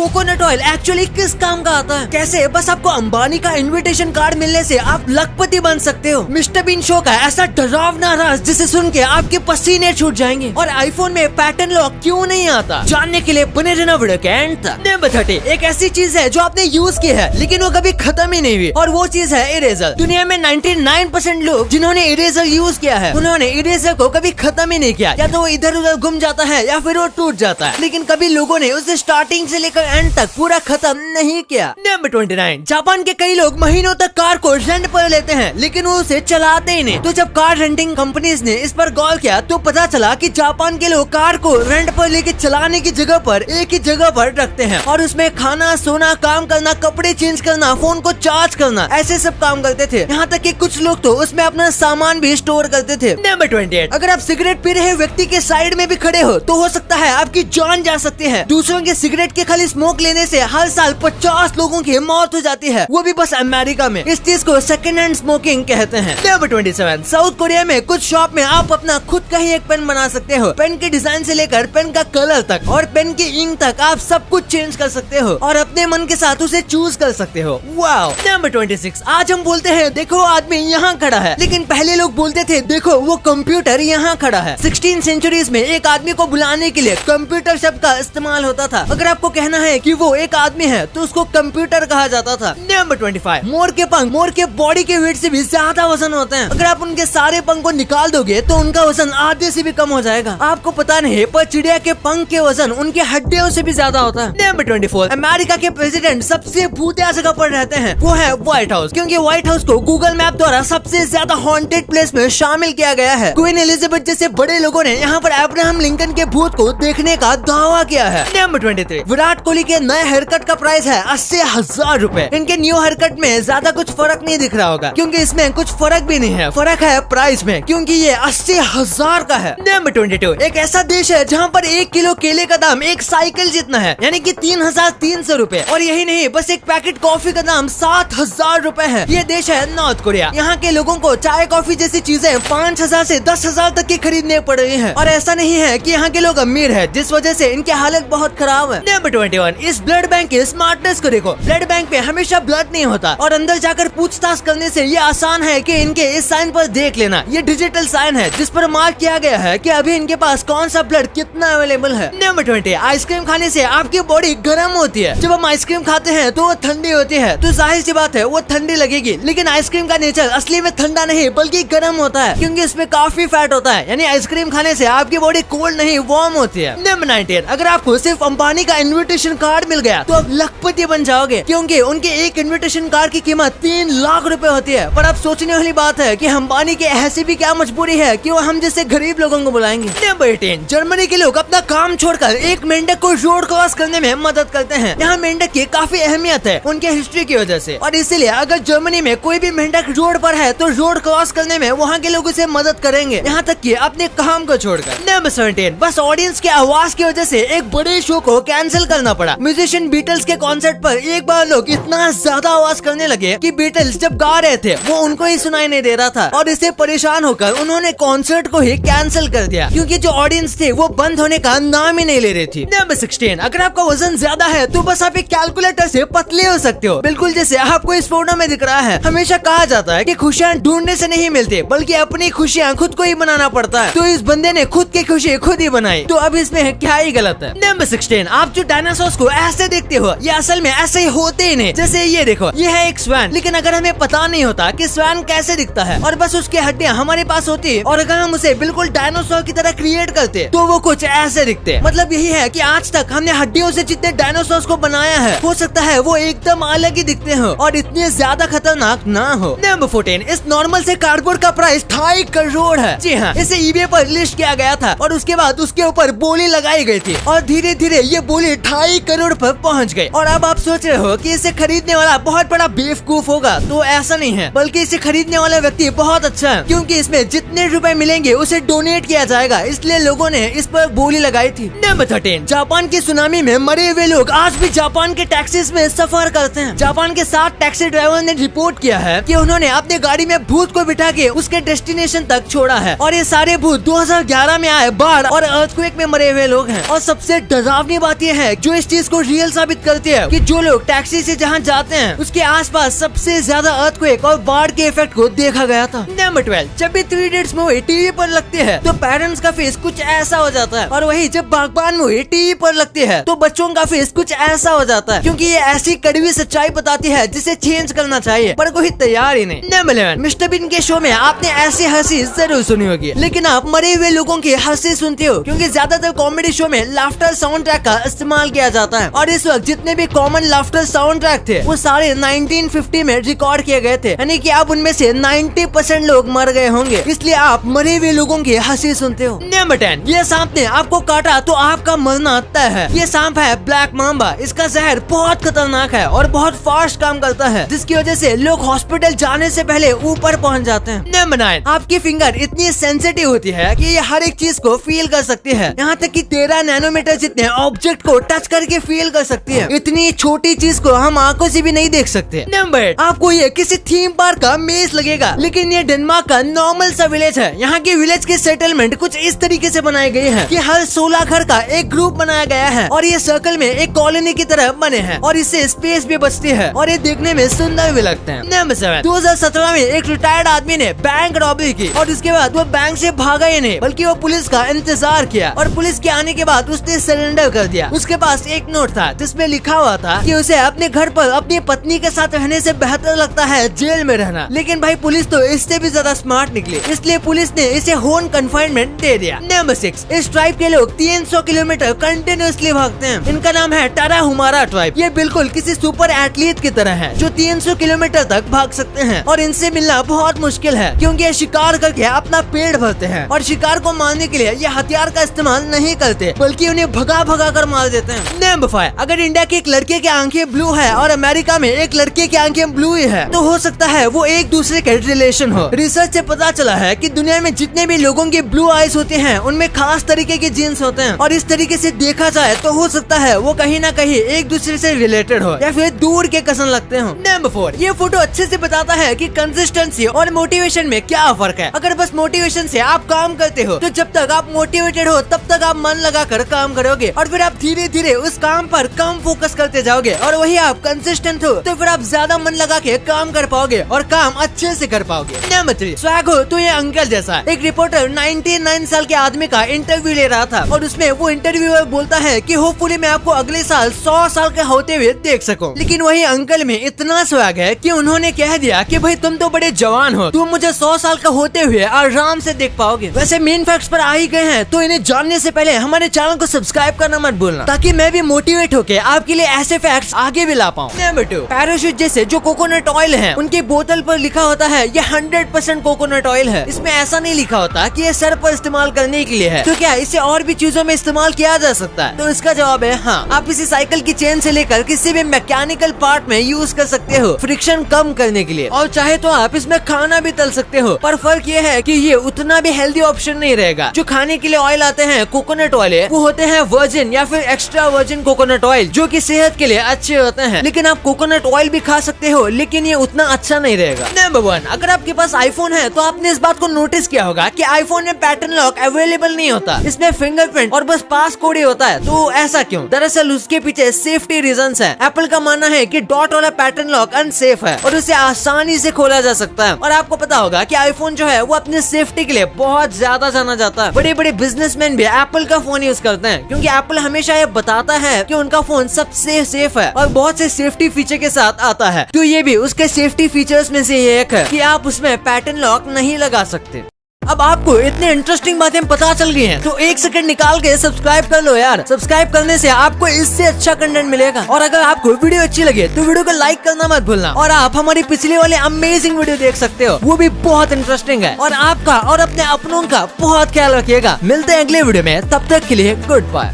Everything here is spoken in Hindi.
कोकोनट ऑयल एक्चुअली किस काम का आता है, कैसे बस आपको अंबानी का इनविटेशन कार्ड मिलने से आप लखपति बन सकते हो। मिस्टर बीन शो का ऐसा डरावना राज जिसे सुन के आपके पसीने छूट जाएंगे। और आईफोन में पैटर्न लॉक क्यों नहीं आता, जानने के लिए बने रहना वीडियो के एंड तक। नंबर 30 एक ऐसी चीज है जो आपने यूज की है लेकिन वो कभी खत्म ही नहीं हुई, और वो चीज है इरेजर। दुनिया में 99% लोग जिन्होंने इरेजर यूज किया है उन्होंने इरेजर को कभी खत्म ही नहीं किया। या तो वो इधर उधर घूम जाता है या फिर वो टूट जाता है, लेकिन कभी लोगों ने उसे स्टार्टिंग से लेकर एंड तक पूरा खत्म नहीं किया। नंबर 29 जापान के कई लोग महीनों तक कार को रेंट पर लेते हैं लेकिन वो उसे चलाते ही नहीं। तो जब कार रेंटिंग कंपनीज ने इस पर गौर किया तो पता चला कि जापान के लोग कार को रेंट पर लेके चलाने की जगह पर एक ही जगह पर रखते हैं और उसमें खाना, सोना, काम करना, कपड़े चेंज करना, फोन को चार्ज करना, ऐसे सब काम करते थे। यहाँ तक कि कुछ लोग तो उसमें अपना सामान भी स्टोर करते थे। नंबर 28 अगर आप सिगरेट पी रहे व्यक्ति के साइड में भी खड़े हो तो हो सकता है आपकी जान जा सकती है। दूसरों के सिगरेट के खाली स्मोक लेने से हर साल 50 लोगों की मौत हो जाती है, वो भी बस अमेरिका में। इस चीज को सेकेंड हैंड स्मोकिंग कहते हैं। नंबर 27 साउथ कोरिया में कुछ शॉप में आप अपना खुद का ही एक पेन बना सकते हो। पेन के डिजाइन से लेकर पेन का कलर तक और पेन की इंक तक आप सब कुछ चेंज कर सकते हो और अपने मन के साथ उसे चूज कर सकते हो। वाओ। नंबर 26 आज हम बोलते हैं देखो आदमी यहाँ खड़ा है, लेकिन पहले लोग बोलते थे देखो वो कंप्यूटर यहाँ खड़ा है। 16 सेंचुरीज में एक आदमी को बुलाने के लिए कंप्यूटर शब्द का इस्तेमाल होता था। अगर आपको कहना है कि वो एक आदमी है तो उसको कंप्यूटर कहा जाता था। नंबर 25 मोर के पंख मोर के बॉडी के वेट से भी ज्यादा वजन होते हैं। अगर आप उनके सारे पंख को निकाल दोगे तो उनका वजन आधे से भी कम हो जाएगा। आपको पता नहीं पर चिड़िया के पंख के वजन उनके हड्डियों से भी ज्यादा होता है। नंबर 24 अमेरिका के प्रेसिडेंट सबसे भूतिया जगह पर रहते हैं, वो है व्हाइट हाउस, क्योंकि व्हाइट हाउस को गूगल मैप द्वारा सबसे ज्यादा हॉन्टेड प्लेस में शामिल किया गया है। क्वीन एलिजाबेथ जैसे बड़े लोगों ने यहाँ पर अब्राहम लिंकन के भूत को देखने का दावा किया है। नंबर 23 विराट कोहली के नए हेयरकट का प्राइस है 80,000 रूपए। इनके न्यू हेयरकट में ज्यादा कुछ फर्क नहीं दिख रहा होगा क्योंकि इसमें कुछ फर्क भी नहीं है, फर्क है प्राइस में क्योंकि ये 80,000 का है। नंबर 22 एक ऐसा देश है जहाँ पर 1 किलो केले का दाम एक साइकिल जितना है, यानी कि 3,300 रूपए। और यही नहीं बस एक पैकेट कॉफी का दाम 7,000 रूपए है। ये देश है नॉर्थ कोरिया। यहाँ के लोगों को चाय कॉफी जैसी चीजें 5,000 से 10,000 तक की खरीदने पड़ रही है। और ऐसा नहीं है कि यहाँ के लोग अमीर है जिस वजह से इनकी हालत बहुत खराब है। नंबर 21 इस ब्लड बैंक के स्मार्टनेस को देखो। ब्लड बैंक में हमेशा ब्लड नहीं होता और अंदर जाकर पूछताछ करने से ये आसान है कि इनके इस साइन पर देख लेना। ये डिजिटल साइन है जिस पर मार्क किया गया है कि अभी इनके पास कौन सा ब्लड कितना अवेलेबल है। नंबर 20 आइसक्रीम खाने से आपकी बॉडी गर्म होती है। जब हम आइसक्रीम खाते हैं तो वो ठंडी होती है, तो जाहिर सी बात है वो ठंडी लगेगी, लेकिन आइसक्रीम का नेचर असली में ठंडा नहीं बल्कि गर्म होता है क्योंकि इसमें काफी फैट होता है। यानी आइसक्रीम खाने से आपकी बॉडी कोल्ड नहीं वार्म होती है। नंबर 19 अगर आपको सिर्फ अंबानी का इन्विटेशन कार्ड मिल गया तो आप लखपति बन जाओगे क्योंकि उनके एक इन्विटेशन कार्ड की कीमत 3 लाख रुपए होती है। पर अब सोचने वाली बात है कि अंबानी के ऐसी भी क्या मजबूरी है कि वो हम जैसे गरीब लोगों को बुलाएंगे। नंबर 18 जर्मनी के लोग अपना काम छोड़कर एक मेंढक को रोड क्रॉस करने में मदद करते हैं। यहाँ मेंढक की काफी अहमियत है उनके हिस्ट्री की वजह से, और इसीलिए अगर जर्मनी में कोई भी मेंढक रोड पर है तो रोड क्रॉस करने में वहाँ के लोग उसे मदद करेंगे, यहाँ तक कि अपने काम को छोड़कर। नंबर 17 बस ऑडियंस की आवाज की वजह से एक बड़े शो को कैंसिल करना पड़ा। म्यूजिशियन बीटल्स के कॉन्सर्ट पर एक बार लोग इतना ज्यादा आवाज करने लगे कि बीटल्स जब गा रहे थे वो उनको ही सुनाई नहीं दे रहा था, और इससे परेशान होकर उन्होंने कॉन्सर्ट को ही कैंसिल कर दिया क्योंकि जो ऑडियंस थे वो बंद होने का नाम ही नहीं ले रही थी। नंबर 16 अगर आपका वजन ज्यादा है तो बस आप एक कैलकुलेटर से पतले हो सकते हो, बिल्कुल जैसे आपको इस फोटो में दिख रहा है। हमेशा कहा जाता है कि खुशियाँ ढूंढने से नहीं मिलती बल्कि अपनी खुशियाँ खुद को ही बनाना पड़ता है, तो इस बंदे ने खुद की खुशी खुद ही बनाई, तो अब इसमें क्या ही गलत है। नंबर 16 आप जो डायनासोर्स को ऐसे देखते हो ये असल में ऐसे ही होते ही नहीं। जैसे ये देखो ये है एक स्वैन, लेकिन अगर हमें पता नहीं होता कि स्वैन कैसे दिखता है और बस उसकी हड्डियाँ हमारे पास होती और अगर हम उसे बिल्कुल डायनासोर की तरह क्रिएट करते तो वो कुछ ऐसे दिखते। मतलब यही है कि आज तक हमने हड्डियों से जितने डायनासोर्स को बनाया है हो सकता है वो एकदम अलग ही दिखते हो और इतने ज्यादा खतरनाक ना हो। नंबर 14 इस नॉर्मल से कार्डबोर्ड का प्राइस 2.5 करोड़ है। जी हाँ, इसे eBay पर लिस्ट किया गया था और उसके बाद उसके ऊपर बोली लगाई गई थी और धीरे धीरे ये बोली 2.5 करोड़ पर पहुंच गई। और अब आप सोच रहे हो कि इसे खरीदने वाला बहुत बड़ा बेवकूफ होगा, तो ऐसा नहीं है, बल्कि इसे खरीदने वाला व्यक्ति बहुत अच्छा है क्योंकि इसमें जितने रुपए मिलेंगे उसे डोनेट किया जाएगा, इसलिए लोगों ने इस पर बोली लगाई थी। नंबर 13 जापान की सुनामी में मरे हुए लोग आज भी जापान के टैक्सीज में सफर करते हैं। जापान के 7 टैक्सी ड्राइवर ने रिपोर्ट किया है कि उन्होंने अपने गाड़ी में भूत को बिठा के उसके डेस्टिनेशन तक छोड़ा है और ये सारे भूत 2011 में आए बाढ़ और अर्थक्वेक में मरे हुए लोग हैं। और सबसे डरावनी बात यह है जो इस चीज को रियल साबित करती है कि जो लोग टैक्सी से जहाँ जाते हैं उसके आसपास सबसे ज्यादा अर्थक्वेक और बाढ़ के इफेक्ट को देखा गया था। नंबर 12, जब भी 3 इडियट्स मूवी टीवी पर लगती है तो पेरेंट्स का फेस कुछ ऐसा हो जाता है, और वही जब बागबान मूवी टीवी पर लगती है तो बच्चों का फेस कुछ ऐसा हो जाता है, क्योंकि ये ऐसी कड़वी सच्चाई बताती है जिसे चेंज करना चाहिए पर कोई तैयार ही नहीं। नंबर 11, मिस्टर बीन के शो में आपने ऐसी हंसी जरूर सुनी होगी, लेकिन आप मरे हुए लोगों की हंसी सुनते हो, क्योंकि ज्यादातर कॉमेडी शो में लाफ्टर साउंड ट्रैक का इस्तेमाल किया जाता है। और इस वक्त जितने भी कॉमन लाफ्टर साउंड ट्रैक थे वो सारे 1950 में रिकॉर्ड किए गए थे, यानी कि आप उनमें से 90% लोग मर गए होंगे, इसलिए आप मरे हुए लोगों की हंसी सुनते हो। नंबर 10, ये सांप ने आपको काटा तो आपका मरना तय है। ये सांप है ब्लैक मांबा। इसका जहर बहुत खतरनाक है और बहुत फास्ट काम करता है, जिसकी वजह से लोग हॉस्पिटल जाने से पहले ऊपर पहुंच जाते हैं। नंबर 9, आपकी फिंगर इतनी सेंसिटिव होती है कि ये हर एक चीज को फील कर सकती है, यहाँ तक कि 13 नैनोमीटर जितने ऑब्जेक्ट को टच करके फील कर सकती है। इतनी छोटी चीज को हम आंखों से भी नहीं देख सकते। नंबर 8, आपको ये किसी थीम पार्क का मेज लगेगा, लेकिन ये डेनमार्क का नॉर्मल सा विलेज है। यहाँ के विलेज के सेटलमेंट कुछ इस तरीके से बनाए गए हैं कि हर 16 घर का एक ग्रुप बनाया गया है और ये सर्कल में एक कॉलोनी की तरह बने हैं, और इससे स्पेस भी बचती है और ये देखने में सुंदर भी लगते हैं। नंबर 7, 2017 में एक रिटायर्ड आदमी ने बैंक रॉबरी की और उसके बाद वो बैंक से भागा ही नहीं, बल्कि वो पुलिस का इंतजार किया, और पुलिस के आने के बाद उसने सरेंडर कर दिया। उसके पास एक नोट था जिसमें लिखा हुआ था कि उसे अपने घर पर अपनी पत्नी के साथ रहने से बेहतर लगता है जेल में रहना। लेकिन भाई पुलिस तो इससे भी ज्यादा स्मार्ट निकली, इसलिए पुलिस ने इसे होम कन्फाइनमेंट दे दिया। नंबर 6, इस ट्राइब के लोग 300 किलोमीटर कंटिन्यूअसली भागते हैं। इनका नाम है टाराहुमारा ट्राइब। ये बिल्कुल किसी सुपर एथलीट की तरह है जो 300 किलोमीटर तक भाग सकते हैं, और इनसे मिलना बहुत मुश्किल है क्योंकि ये शिकार करके अपना पेट भरते हैं, और शिकार को मारने के लिए ये हथियार का इस्तेमाल नहीं करते, बल्कि उन्हें भगा भगा कर मार देते हैं। नंबर 5, अगर इंडिया के एक लड़के की आंखें ब्लू है और अमेरिका में एक लड़के की आंखें ब्लू ही है, तो हो सकता है वो एक दूसरे के रिलेशन हो। रिसर्च से पता चला है कि दुनिया में जितने भी लोगों की ब्लू आईज होती हैं उनमें खास तरीके के जीन्स होते हैं, और इस तरीके से देखा जाए तो हो सकता है वो कहीं ना कहीं एक दूसरे से रिलेटेड हो या फिर दूर के कजन लगते हो। नंबर 4, ये फोटो अच्छे से बताता है कि कंसिस्टेंसी और मोटिवेशन में क्या फर्क है। अगर बस मोटिवेशन से आप काम करते हो तो जब तक आप मोटिवेटेड हो तब तक आप मन लगाकर काम करोगे, और फिर आप धीरे धीरे उस काम पर कम फोकस करते जाओगे, और वही आप कंसिस्टेंट हो तो फिर आप ज्यादा मन लगा के काम कर पाओगे और काम अच्छे से कर पाओगे। नंबर 3, स्वैग हो तो ये अंकल जैसा। एक रिपोर्टर 99 साल के आदमी का इंटरव्यू ले रहा था, और उसमें वो इंटरव्यूअर बोलता है कि होपफुली मैं आपको अगले साल 100 साल के होते हुए देख सकूं। लेकिन वही अंकल में इतना स्वैग है कि उन्होंने कह दिया कि भाई तुम तो बड़े जवान हो, तुम मुझे 100 साल का होते हुए आराम से देख पाओगे। वैसे मेन फैक्ट्स पर आ ही गए हैं, तो इन्हें जानने से पहले हमारे चैनल को सब्सक्राइब करना मत भूलना, ताकि मैं भी मोटिवेट होके आपके लिए ऐसे फैक्ट्स आगे भी ला पाऊँ। नंबर 2, पैराशूट जैसे जो कोकोनट ऑयल है उनकी बोतल पर लिखा होता है ये 100% कोकोनट ऑयल है। इसमें ऐसा नहीं लिखा होता कि ये सर पर इस्तेमाल करने के लिए है, तो क्या इसे और भी चीजों में इस्तेमाल किया जा सकता है? तो इसका जवाब है हाँ। आप इसे साइकिल की चेन से लेकर किसी भी मैकेनिकल पार्ट में यूज कर सकते हो फ्रिक्शन कम करने के लिए, और चाहे तो आप इसमें खाना भी तल सकते हो। पर फर्क ये है कि ये उतना भी हेल्दी ऑप्शन नहीं रहेगा। जो खाने के लिए ऑयल आते हैं कोकोनट ऑयल वो होते हैं वर्जिन या फिर एक्स्ट्रा वर्जिन कोकोनट ऑयल, जो कि सेहत के लिए अच्छे होते हैं। लेकिन आप कोकोनट ऑयल भी खा सकते हो, लेकिन ये उतना अच्छा नहीं रहेगा। नंबर 1, अगर आपके पास आईफोन है तो आपने इस बात को नोटिस किया होगा कि आईफोन में पैटर्न लॉक अवेलेबल नहीं होता, इसमें फिंगरप्रिंट और बस पास कोड ही होता है। तो ऐसा क्यों? दरअसल उसके पीछे सेफ्टी रीजंस है। एप्पल का मानना है कि डॉट वाला पैटर्न लॉक अनसेफ है और उसे आसानी से खोला जा सकता है। और आपको पता होगा कि आईफोन जो है वो अपनी सेफ्टी के लिए बहुत ज्यादा जाना जाता है। बड़े बड़े बिजनेसमैन भी एप्पल का फोन यूज करते हैं, क्योंकि एप्पल हमेशा ये बताता है कि उनका फोन सबसे सेफ है और बहुत से सेफ्टी फीचर के साथ आता है। तो ये भी उसके सेफ्टी फीचर्स में से एक है कि आप उसमें पैटर्न लॉक नहीं लगा सकते। अब आपको इतने इंटरेस्टिंग बातें पता चल गई हैं, तो 1 सेकंड निकाल के सब्सक्राइब कर लो यार। सब्सक्राइब करने से आपको इससे अच्छा कंटेंट मिलेगा। और अगर आपको वीडियो अच्छी लगे तो वीडियो को लाइक करना मत भूलना। और आप हमारी पिछले वाले अमेजिंग वीडियो देख सकते हो, वो भी बहुत इंटरेस्टिंग है। और आपका और अपने अपनों का बहुत ख्याल रखिएगा। मिलते हैं अगले वीडियो में, तब तक के लिए गुड बाय।